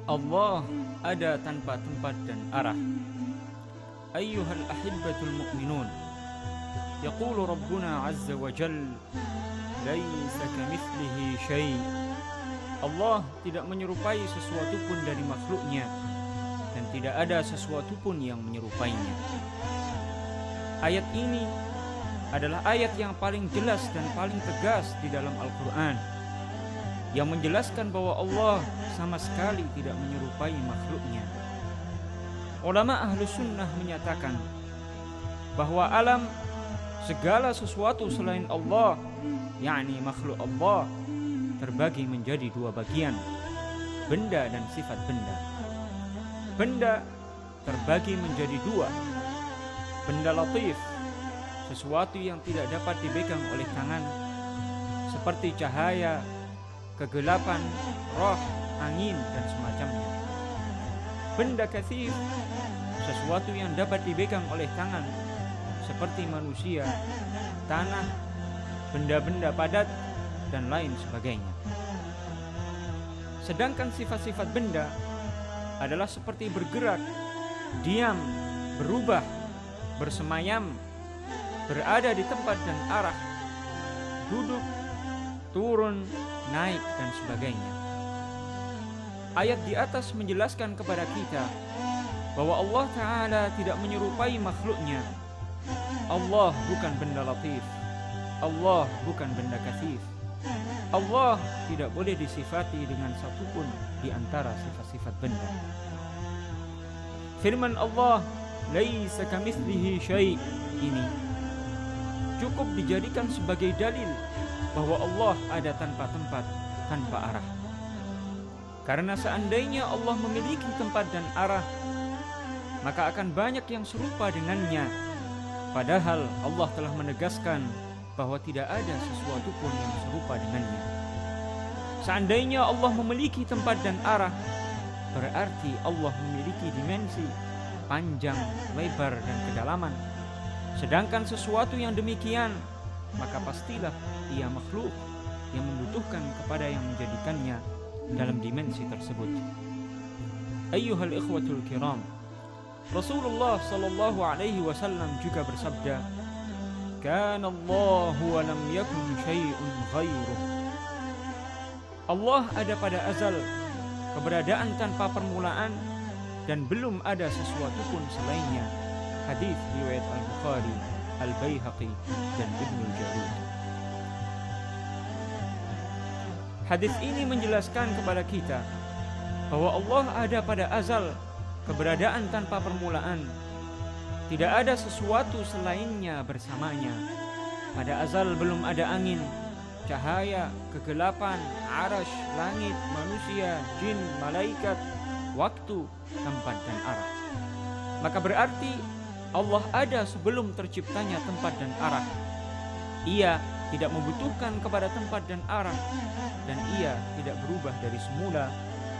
Allah ada tanpa tempat dan arah. Ayyuhal ahibbatul mu'minun, yaqulu Rabbuna azza wa jal, laisa kamitslihi syai'. Allah tidak menyerupai sesuatu pun dari makhluknya, dan tidak ada sesuatu pun yang menyerupainya. Ayat ini adalah ayat yang paling jelas dan paling tegas di dalam Al-Quran, yang menjelaskan bahwa Allah sama sekali tidak menyerupai makhluknya. Ulama ahlu sunnah menyatakan bahwa alam, segala sesuatu selain Allah, yakni makhluk Allah, terbagi menjadi dua bagian, benda dan sifat benda. Benda terbagi menjadi dua: benda latif, sesuatu yang tidak dapat dipegang oleh tangan, seperti cahaya, kegelapan, roh, angin, dan semacamnya. Benda katsir, sesuatu yang dapat dipegang oleh tangan, seperti manusia, tanah, benda-benda padat, dan lain sebagainya. Sedangkan sifat-sifat benda adalah seperti bergerak, diam, berubah, bersemayam, berada di tempat dan arah, duduk, turun, naik, dan sebagainya. Ayat di atas menjelaskan kepada kita bahwa Allah Ta'ala tidak menyerupai makhluknya. Allah bukan benda latif, Allah bukan benda katsir. Allah tidak boleh disifati dengan satupun di antara sifat-sifat benda. Firman Allah, laisa kamitslihi syai', ini cukup dijadikan sebagai dalil bahwa Allah ada tanpa tempat, tanpa arah. Karena seandainya Allah memiliki tempat dan arah, maka akan banyak yang serupa dengannya. Padahal Allah telah menegaskan bahwa tidak ada sesuatu pun yang serupa dengannya. Seandainya Allah memiliki tempat dan arah, berarti Allah memiliki dimensi, panjang, lebar, dan kedalaman. Sedangkan sesuatu yang demikian, maka pastilah ia makhluk yang membutuhkan kepada yang menjadikannya dalam dimensi tersebut. Ayyuhal ikhwatul kiram, Rasulullah sallallahu alaihi wasallam juga bersabda, kana Allahu wa lam yakun syai'un ghairuh. Allah ada pada azal, keberadaan tanpa permulaan, dan belum ada sesuatu pun selainnya. Hadis riwayat Al-Bukhari, Al-Baihaqi, dan Ibnu Jarud. Hadis ini menjelaskan kepada kita bahwa Allah ada pada azal, keberadaan tanpa permulaan. Tidak ada sesuatu selainnya bersamanya. Pada azal belum ada angin, cahaya, kegelapan, arash, langit, manusia, jin, malaikat, waktu, tempat, dan arah. Maka berarti Allah ada sebelum terciptanya tempat dan arah. Ia tidak membutuhkan kepada tempat dan arah, dan ia tidak berubah dari semula,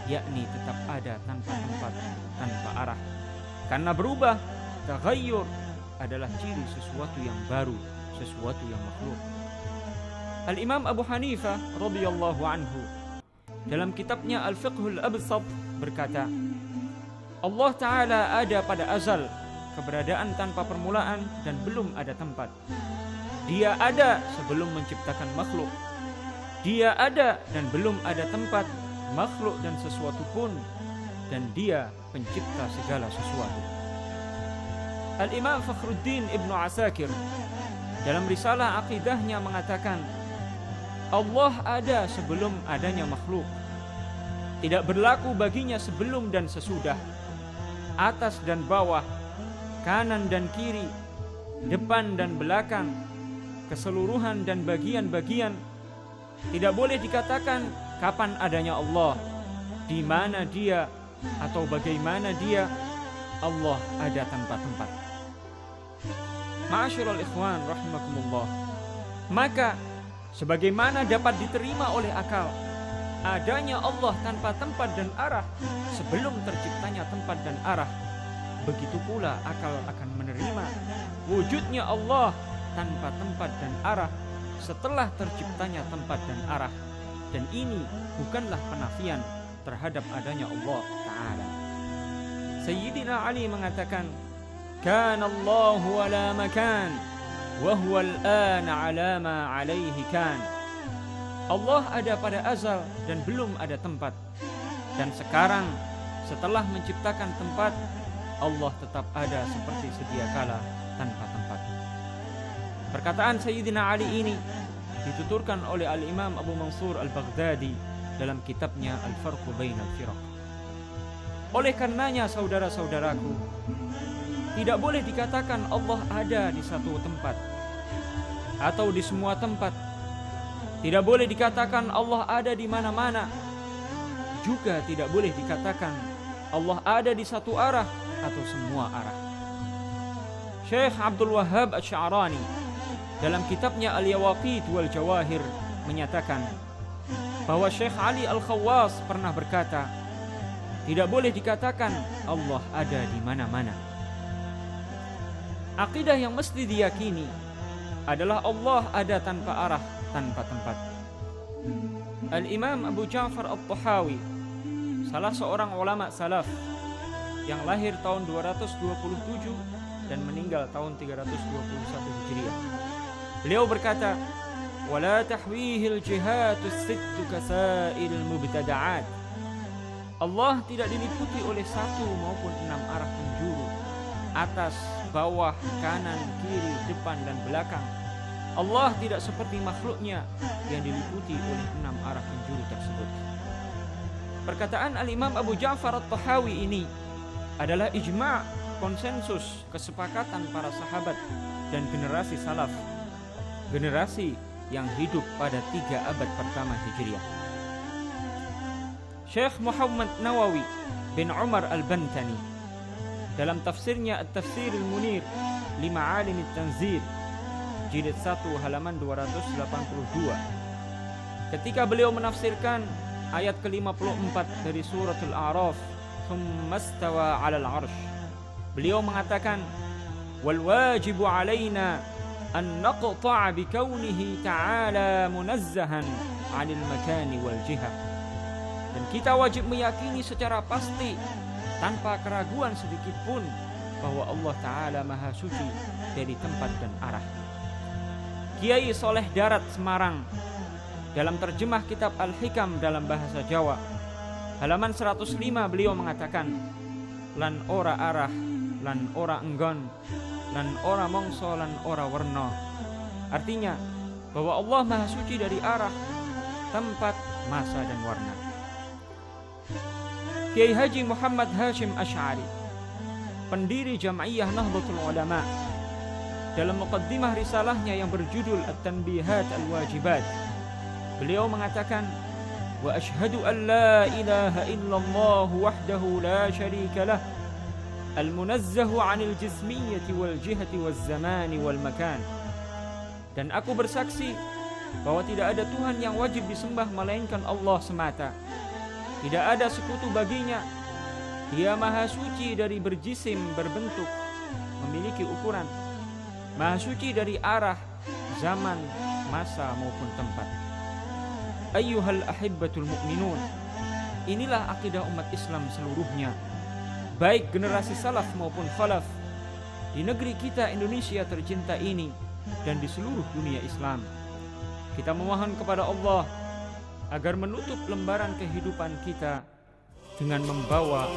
yakni tetap ada tanpa tempat, tanpa arah. Karena berubah, taghayyur, adalah ciri sesuatu yang baru, sesuatu yang makhluk. Al-Imam Abu Hanifah radhiyallahu anhu dalam kitabnya Al-Fiqhul Absat berkata, Allah Ta'ala ada pada azal, keberadaan tanpa permulaan, dan belum ada tempat. Dia ada sebelum menciptakan makhluk. Dia ada dan belum ada tempat, makhluk dan sesuatu pun, dan dia pencipta segala sesuatu. Al-Imam Fakhruddin Ibnu Asakir dalam risalah aqidahnya mengatakan, Allah ada sebelum adanya makhluk. Tidak berlaku baginya sebelum dan sesudah, atas dan bawah, kanan dan kiri, depan dan belakang, keseluruhan dan bagian-bagian. Tidak boleh dikatakan kapan adanya Allah, di mana dia, atau bagaimana dia. Allah ada tanpa tempat. Ma'asyiral ikhwan rahimakumullah, maka sebagaimana dapat diterima oleh akal adanya Allah tanpa tempat dan arah sebelum terciptanya tempat dan arah, begitu pula akal akan menerima wujudnya Allah tanpa tempat dan arah setelah terciptanya tempat dan arah. Dan ini bukanlah penafian, terhadap adanya Allah Ta'ala. Sayyidina Ali mengatakan, Kana Allahu ala makan, wa huwa al-ana ala ma alaihi kan. Allah ada pada azal dan belum ada tempat. Dan sekarang setelah menciptakan tempat, Allah tetap ada seperti sedia kala tanpa tempat. Perkataan Sayyidina Ali ini dituturkan oleh Al-Imam Abu Mansur Al-Baghdadi dalam kitabnya Al-Farqu Bainal Firaq. Oleh karenanya saudara-saudaraku, tidak boleh dikatakan Allah ada di satu tempat atau di semua tempat. Tidak boleh dikatakan Allah ada di mana-mana. Juga tidak boleh dikatakan Allah ada di satu arah atau semua arah. Syekh Abdul Wahhab Asy-Sya'rani dalam kitabnya Al-Yawaqit wal Jawahir menyatakan bahwa Syekh Ali Al-Khawwas pernah berkata, tidak boleh dikatakan Allah ada di mana-mana. Akidah yang mesti diyakini adalah Allah ada tanpa arah, tanpa tempat. Al-Imam Abu Ja'far At-Tahawi, salah seorang ulama salaf yang lahir tahun 227 dan meninggal tahun 321 Hijriah. Beliau berkata, "Wala tahwihil jihatus sittu kasail mubtada'at." Allah tidak diliputi oleh satu maupun 6 arah penjuru, atas, bawah, kanan, kiri, depan dan belakang. Allah tidak seperti makhluknya yang diliputi oleh 6 arah penjuru tersebut. Perkataan Al-Imam Abu Ja'far At-Tahawi ini adalah ijma', konsensus, kesepakatan para sahabat dan generasi salaf, generasi yang hidup pada 3 abad pertama Hijriah. Syekh Muhammad Nawawi bin Umar Al-Bantani dalam tafsirnya At-Tafsir Al-Munir li Ma'alim At-Tanzil jilid 1 halaman 282, ketika beliau menafsirkan ayat ke-54 dari suratul A'raf, "Tsumma stawa 'alal 'arsy", beliau mengatakan, "Wal wajibu 'alaina an naqta'a bi kaunihi ta'ala munazzahan 'anil makani wal jihah." Dan kita wajib meyakini secara pasti tanpa keraguan sedikit pun bahwa Allah Ta'ala Maha Suci dari tempat dan arah. Kiai Soleh Darat Semarang dalam terjemah kitab Al-Hikam dalam bahasa Jawa halaman 105 beliau mengatakan, "Lan ora arah, lan ora enggon, lan ora mongso, lan ora werna." Artinya bahwa Allah Maha Suci dari arah, tempat, masa dan warna. Kiai Haji Muhammad Hashim Asy'ari, pendiri Jam'iyah Nahdlatul Ulama, dalam muqaddimah risalahnya yang berjudul At-Tanbihat Al-Wajibat, beliau mengatakan, "Wa asyhadu an la ilaha illallah wahdahu la syarika lah, al-munazzahu 'anil jismiyyati wal jihati waz zamani wal makan." Dan aku bersaksi bahwa tidak ada Tuhan yang wajib disembah melainkan Allah semata. Tidak ada sekutu baginya. Dia Maha Suci dari berjisim, berbentuk, memiliki ukuran. Maha Suci dari arah, zaman, masa maupun tempat. Ayyuhal ahibbatul mu'minun, inilah akidah umat Islam seluruhnya, baik generasi salaf maupun khalaf, di negeri kita Indonesia tercinta ini dan di seluruh dunia Islam. Kita memohon kepada Allah agar menutup lembaran kehidupan kita dengan membawa